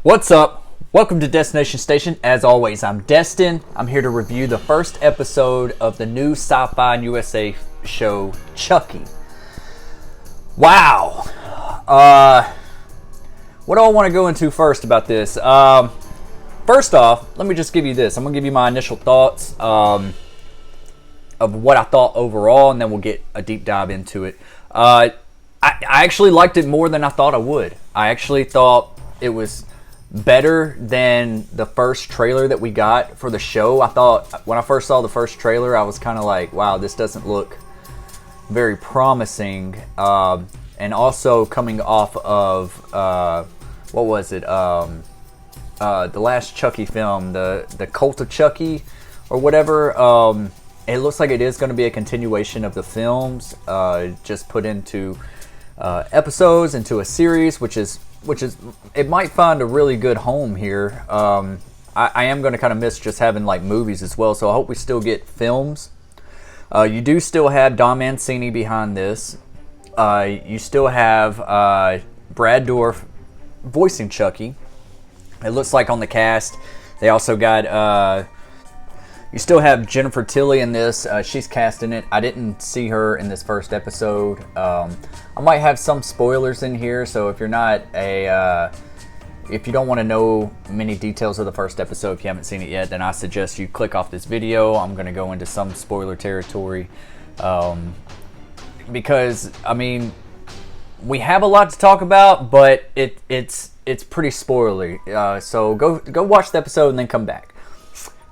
What's up? Welcome to Destination Station. As always, I'm Destin. I'm here to review the first episode of the new Sci-Fi and USA show, Chucky. Wow. What do I want to go into first about this? First off, let me just give you this. I'm going to give you my initial thoughts of what I thought overall, and then we'll get a deep dive into it. I actually liked it more than I thought I would. I actually thought it was better than the first trailer that we got for the show. I thought when I first saw the first trailer, I was kind of like, wow, this doesn't look very promising. And also coming off of, what was it? The last Chucky film, the Cult of Chucky or whatever. It looks like it is going to be a continuation of the films, just put into episodes, into a series, which is it might find a really good home here. I am going to kind of miss just having like movies as well, so I hope we still get films. You do still have Don Mancini behind this. You still have Brad Dourif voicing Chucky. It looks like on the cast they also got you still have Jennifer Tilly in this. She's cast in it. I didn't see her in this first episode. I might have some spoilers in here, so if you're not if you don't want to know many details of the first episode, if you haven't seen it yet, then I suggest you click off this video. I'm going to go into some spoiler territory because I mean we have a lot to talk about, but it's pretty spoilery. So go watch the episode and then come back.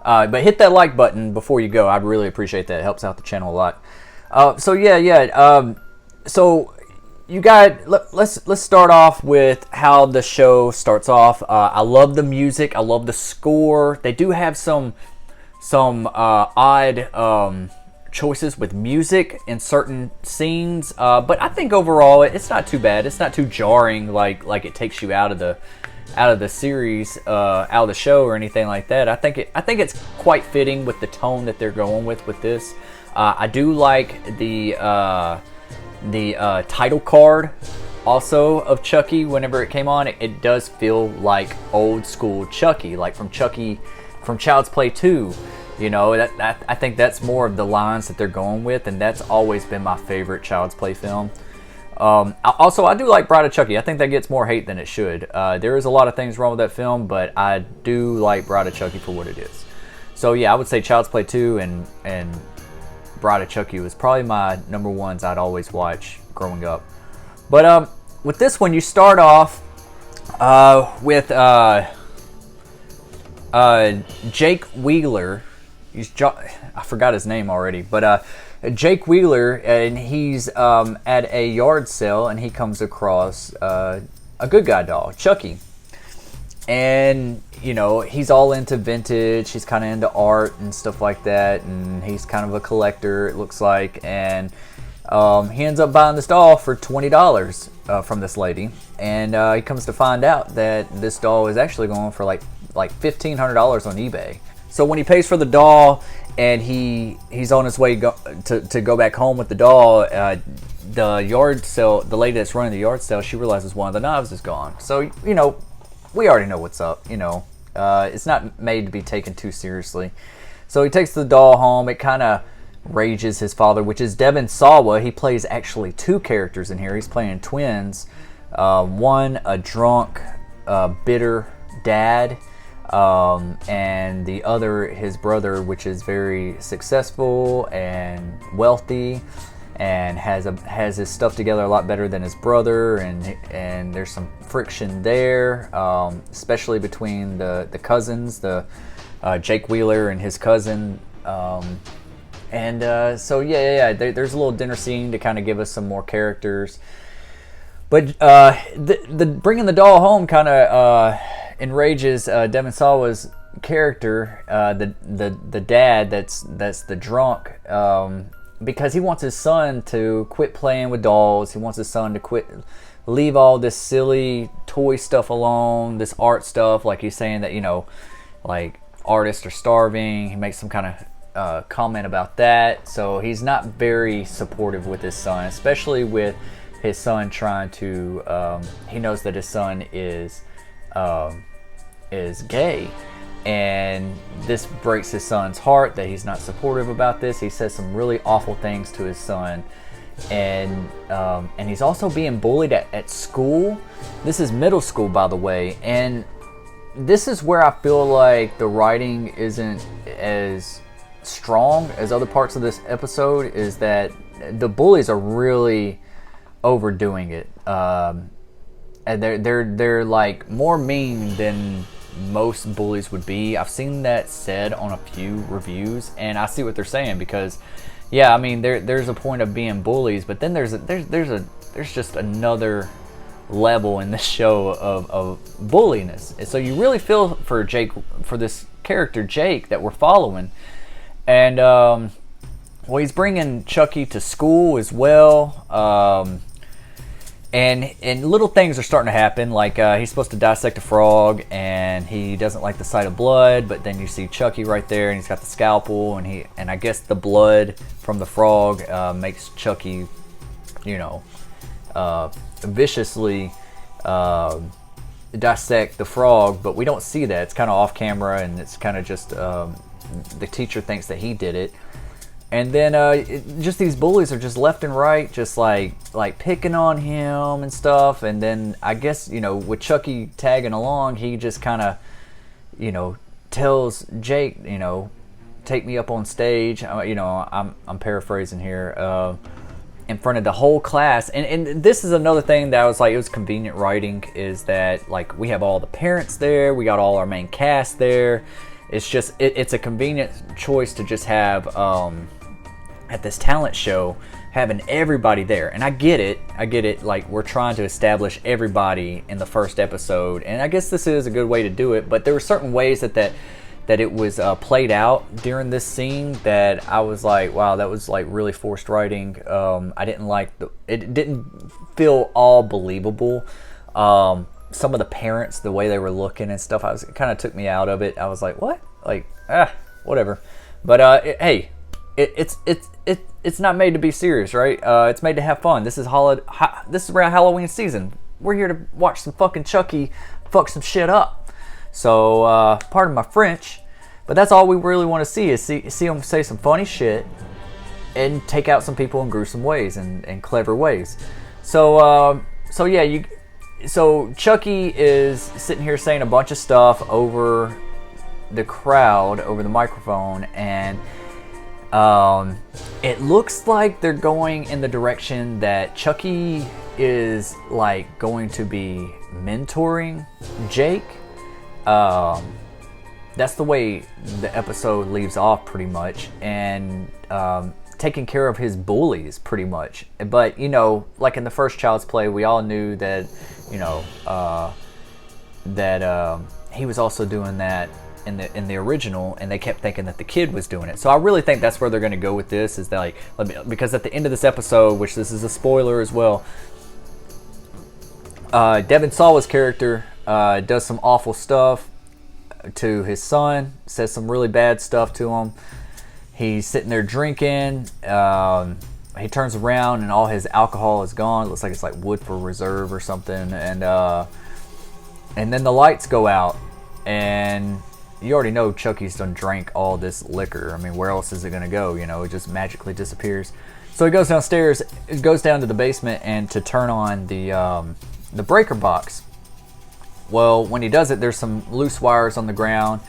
But hit that like button before you go. I'd really appreciate that. It helps out the channel a lot. So you got. Let's start off with how the show starts off. I love the music. I love the score. They do have some odd choices with music in certain scenes, but I think overall it's not too bad. It's not too jarring like it takes you out of the series, out of the show or anything like that. I think it's quite fitting with the tone that they're going with this. I do like the title card also of Chucky. Whenever it came on, it does feel like old school Chucky, like from Child's Play 2. You know, that I think that's more of the lines that they're going with, and that's always been my favorite Child's Play film. I do like Bride of Chucky. I think that gets more hate than it should. There is a lot of things wrong with that film, but I do like Bride of Chucky for what it is. So yeah, I would say Child's Play 2 and Bride of Chucky was probably my number ones I'd always watch growing up. But with this one, you start off with Jake Wheeler. I forgot his name already, but Jake Wheeler, and he's at a yard sale, and he comes across a good guy doll, Chucky. And, you know, he's all into vintage, he's kind of into art and stuff like that, and he's kind of a collector, it looks like, and he ends up buying this doll for $20 from this lady, and he comes to find out that this doll is actually going for like $1,500 on eBay. So when he pays for the doll and he's on his way to go back home with the doll, the yard sale, the lady that's running the yard sale, she realizes one of the knives is gone. So, you know, we already know what's up, you know. It's not made to be taken too seriously. So he takes the doll home. It kind of rages his father, which is Devin Sawa. He plays actually two characters in here. He's playing twins. One, a drunk, bitter dad. And the other, his brother, which is very successful and wealthy and has his stuff together a lot better than his brother, and there's some friction there, especially between the cousins, Jake Wheeler and his cousin, so there's a little dinner scene to kind of give us some more characters, but the bringing the doll home kind of enrages Devin Sawa's character, the dad that's the drunk, because he wants his son to quit playing with dolls. He wants his son to leave all this silly toy stuff alone, this art stuff, like he's saying that, you know, like artists are starving. He makes some kind of comment about that. So he's not very supportive with his son, especially with his son trying to, he knows that his son is is gay. And this breaks his son's heart that he's not supportive about this. He says some really awful things to his son. And he's also being bullied at school. This is middle school, by the way. And this is where I feel like the writing isn't as strong as other parts of this episode, is that the bullies are really overdoing it. And they're like more mean than most bullies would be. I've seen that said on a few reviews, and I see what they're saying, because yeah, I mean there's a point of being bullies, but then there's just another level in this show of bulliness. And so you really feel for Jake, for this character Jake that we're following. And well, he's bringing Chucky to school as well. And little things are starting to happen, like he's supposed to dissect a frog, and he doesn't like the sight of blood. But then you see Chucky right there, and he's got the scalpel, and I guess the blood from the frog makes Chucky, viciously dissect the frog. But we don't see that. It's kind of off camera, and it's kind of just the teacher thinks that he did it. And then just these bullies are just left and right, just like picking on him and stuff. And then I guess, with Chucky tagging along, he just kind of, tells Jake, take me up on stage. I'm paraphrasing here, in front of the whole class. And this is another thing that I was like, it was convenient writing, is that like we have all the parents there, we got all our main cast there. It's just it's a convenient choice to just have at this talent show, having everybody there. And I get it, like we're trying to establish everybody in the first episode, and I guess this is a good way to do it. But there were certain ways that it was played out during this scene that I was like, wow, that was like really forced writing. I didn't like it didn't feel all believable. Some of the parents, the way they were looking and stuff, it kind of took me out of it. I was like, what? Like, whatever. But hey, it's not made to be serious, right? It's made to have fun. This is this is around Halloween season. We're here to watch some fucking Chucky fuck some shit up. So pardon my French, but that's all we really want to see, is see him say some funny shit and take out some people in gruesome ways and clever ways. So yeah, so Chucky is sitting here saying a bunch of stuff over the crowd, over the microphone, and it looks like they're going in the direction that Chucky is like going to be mentoring Jake. That's the way the episode leaves off pretty much, and taking care of his bullies pretty much. But like in the first Child's Play, we all knew that he was also doing that in the original, and they kept thinking that the kid was doing it. So I really think that's where they're going to go with this, is that because at the end of this episode, which this is a spoiler as well, Devon Sawa's character does some awful stuff to his son, says some really bad stuff to him. He's sitting there drinking. He turns around and all his alcohol is gone. It looks like it's like Woodford Reserve or something. And then the lights go out, and you already know Chucky's done drank all this liquor. I mean, where else is it going to go? It just magically disappears. So he goes downstairs, goes down to the basement, and to turn on the breaker box. Well, when he does it, there's some loose wires on the ground,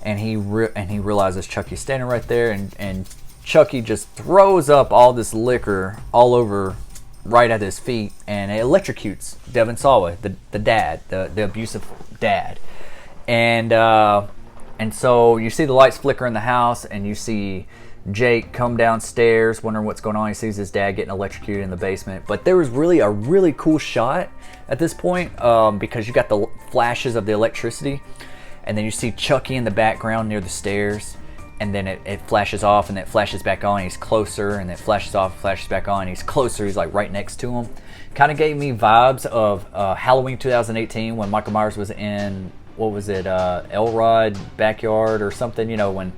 and he realizes Chucky's standing right there, and Chucky just throws up all this liquor all over right at his feet, and it electrocutes Devon Sawa, the dad, the abusive dad. And so you see the lights flicker in the house, and you see Jake come downstairs wondering what's going on. He sees his dad getting electrocuted in the basement. But there was really a really cool shot at this point, because you got the flashes of the electricity, and then you see Chucky in the background near the stairs, and then it flashes off, and then it flashes back on, he's closer, and then it flashes off, flashes back on, he's closer, he's like right next to him. Kind of gave me vibes of Halloween 2018 when Michael Myers was in, what was it, Elrod backyard or something, when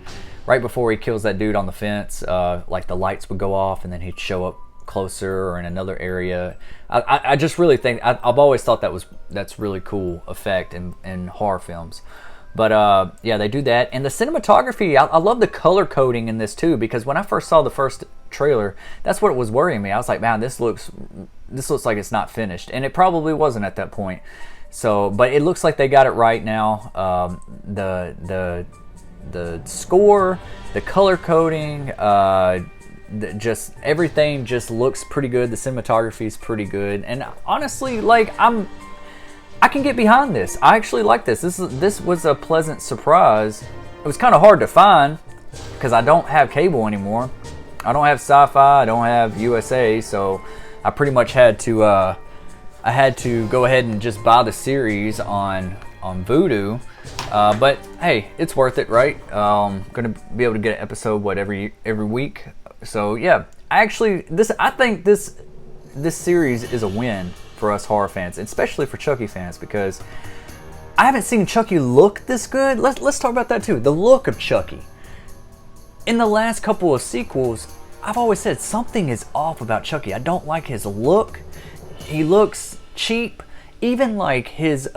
right before he kills that dude on the fence, like the lights would go off, and then he'd show up closer or in another area. I just really think I've always thought that's really cool effect in horror films. But yeah, they do that. And the cinematography, I love the color coding in this too, because when I first saw the first trailer, that's what was worrying me. I was like, man, this looks like it's not finished, and it probably wasn't at that point. So, but it looks like they got it right now. The score, the color coding, just everything just looks pretty good. The cinematography is pretty good, and honestly, like I can get behind this. I actually like this. This was a pleasant surprise. It was kind of hard to find because I don't have cable anymore. I don't have Sci-Fi. I don't have USA, so I pretty much had to go ahead and just buy the series on Vudu. But hey, it's worth it, right? Gonna be able to get an episode every week. So yeah, I think this series is a win for us horror fans, especially for Chucky fans, because I haven't seen Chucky look this good. Let's talk about that too. The look of Chucky. In the last couple of sequels, I've always said something is off about Chucky. I don't like his look. He looks cheap. Even like his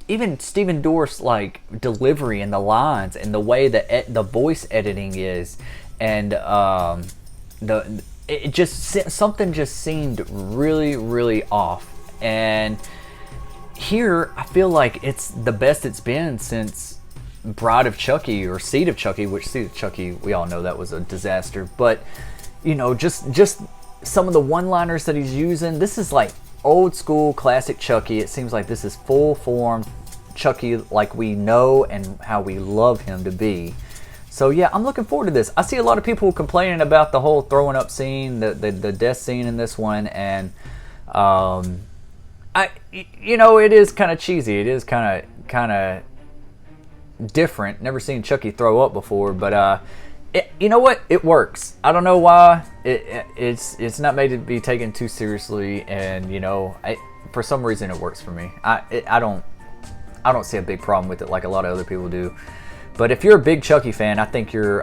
even Stephen Dorff's like delivery and the lines and the way that the voice editing is, and something just seemed really, really off. And here, I feel like it's the best it's been since Bride of Chucky or Seed of Chucky, which Seed of Chucky, we all know that was a disaster. But, you know, just some of the one-liners that he's using. This is like old school classic Chucky. It seems like this is full form Chucky like we know and how we love him to be. So yeah, I'm looking forward to this. I see a lot of people complaining about the whole throwing up scene, the death scene in this one, and it is kind of cheesy. It is kind of different. Never seen Chucky throw up before, but you know what? It works. I don't know why. It's not made to be taken too seriously, and for some reason it works for me. I don't see a big problem with it like a lot of other people do. But if you're a big Chucky fan, I think you're,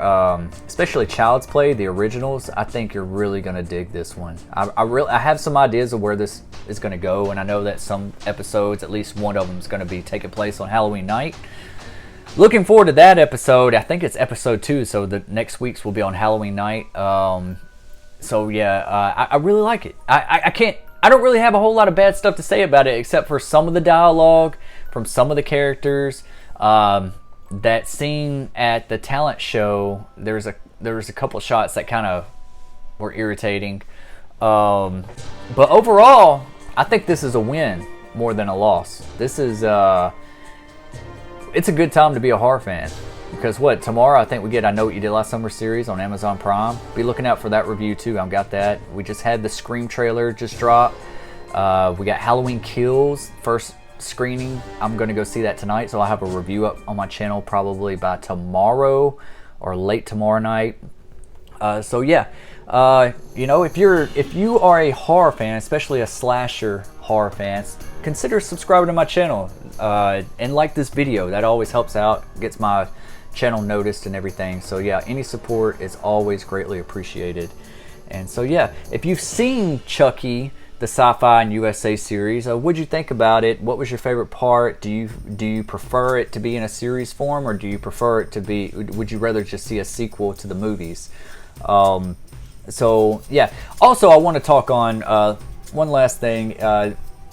especially Child's Play, the originals, I think you're really going to dig this one. I have some ideas of where this is going to go, and I know that some episodes, at least one of them, is going to be taking place on Halloween night. Looking forward to that episode. I think it's episode 2, so the next week's will be on Halloween night. So yeah, I really like it. I don't really have a whole lot of bad stuff to say about it, except for some of the dialogue from some of the characters. That scene at the talent show, there was a couple shots that kind of were irritating. But overall, I think this is a win more than a loss. This is it's a good time to be a horror fan, because tomorrow I think we get I Know What You Did Last Summer series on Amazon Prime. Be looking out for that review too. I've got that. We just had the Scream trailer just drop. We got Halloween Kills first screening. I'm going to go see that tonight, so I'll have a review up on my channel probably by tomorrow or late tomorrow night. So yeah, if you are a horror fan, especially a slasher horror fan, consider subscribing to my channel and like this video. That always helps out, gets my channel noticed and everything. So yeah, any support is always greatly appreciated. And so yeah, if you've seen Chucky, the Sci-Fi and USA series, what'd you think about it? What was your favorite part? Do you prefer it to be in a series form, or do you prefer it to be? Would you rather just see a sequel to the movies? So yeah. Also, I want to talk on one last thing.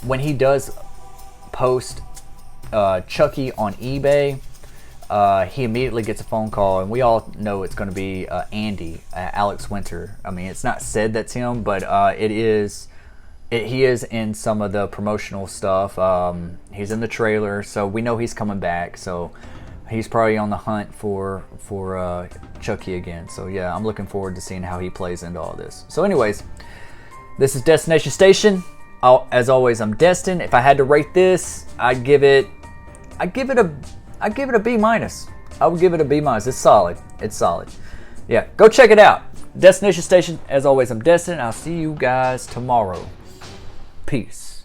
When he does post Chucky on eBay, he immediately gets a phone call, and we all know it's going to be Andy, Alex Winter. I mean, it's not said that's him, but it is. He is in some of the promotional stuff. He's in the trailer, so we know he's coming back. So he's probably on the hunt for Chucky again. So yeah, I'm looking forward to seeing how he plays into all this. So anyways, this is Destination Station. As always, I'm Destin. If I had to rate this, I'd give it a B minus. I would give it a B minus. It's solid. It's solid. Yeah, go check it out. Destination Station. As always, I'm Destin. I'll see you guys tomorrow. Peace.